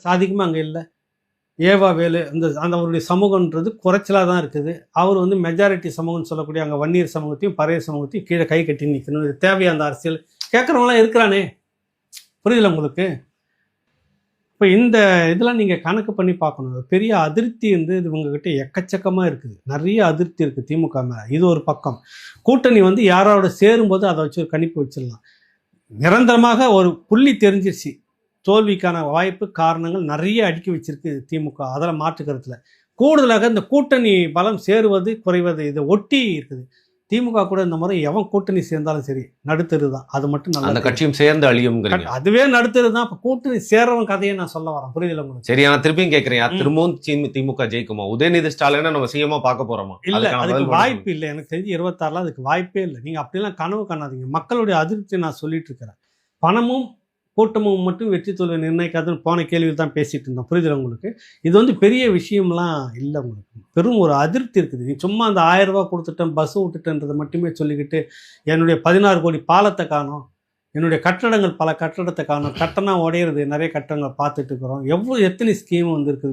சாதிக்குமா அங்கே இல்லை. ஏவா வேலு அந்த அந்த அவருடைய சமூகன்றது குறைச்சலாக தான் இருக்குது. அவர் வந்து மெஜாரிட்டி சமூகம்னு சொல்லக்கூடிய அங்கே வன்னியர் சமூகத்தையும் பறையர் சமூகத்தையும் கீழே கை கட்டி நிற்கணும். இது தேவையா அந்த அரசியல் கேட்குறவங்களாம் இருக்கிறானே, புரியுதுல உங்களுக்கு? இப்போ இந்த இதெல்லாம் நீங்கள் கணக்கு பண்ணி பார்க்கணும். பெரிய அதிருப்தி வந்து இது உங்ககிட்ட எக்கச்சக்கமாக இருக்குது. நிறைய அதிருப்தி இருக்குது திமுக மேலே. இது ஒரு பக்கம். கூட்டணி வந்து யாரோட சேரும்போது அதை வச்சு ஒரு கணிப்பு வச்சிடலாம். நிரந்தரமாக ஒரு புள்ளி தெரிஞ்சிருச்சு. தோல்விக்கான வாய்ப்பு காரணங்கள் நிறைய அடுக்கி வச்சிருக்கு திமுக. அதில் மாற்று கருத்தில் கூடுதலாக இந்த கூட்டணி பலம் சேருவது குறைவது இதை ஒட்டி இருக்குது. திமுக கூட இந்த முறை எவன் கூட்டணி சேர்ந்தாலும் சரி நடுத்தரு தான். அது மட்டும் நல்ல அந்த கட்சியும் சேர்ந்து அழியும். அதுவே நடுத்தரு தான். இப்போ கூட்டணி சேர்றவன் கதையை நான் சொல்ல வரேன், புரியுதுல உங்களுக்கு? சரி, நான் திருப்பியும் கேட்கிறேன், திரும்பவும் திமுக ஜெயிக்குமா? உதயநிதி ஸ்டாலினை நம்ம சிஎம்மா பார்க்க போறோமா? இல்ல, அதுக்கு வாய்ப்பு இல்லை. எனக்கு தெரிஞ்சு 26ல அதுக்கு வாய்ப்பே இல்லை. நீங்க அப்படிலாம் கனவு காணாதீங்க. மக்களுடைய அதிருப்தி நான் சொல்லிட்டு இருக்கிறேன். பணமும் கூட்டமும் மட்டும் வெற்றி தோல்வி நிர்ணயிக்காதுன்னு போன கேள்வியில் தான் பேசிட்டு இருந்தோம், புரியுதுல உங்களுக்கு? இது வந்து பெரிய விஷயம்லாம் இல்லை. உங்களுக்கு பெரும் ஒரு அதிருப்தி இருக்குது. நீ சும்மா அந்த 1000 ரூபா கொடுத்துட்டேன் பஸ் விட்டுட்டேன்றதை மட்டுமே சொல்லிக்கிட்டு என்னுடைய 16 கோடி பாலத்தை காணோம், என்னுடைய கட்டடங்கள் பல கட்டடத்தை காணோம், கட்டணம் உடையிறது, நிறைய கட்டடங்களை பார்த்துட்டு இருக்கிறோம். எத்தனை ஸ்கீம் வந்துருக்குது.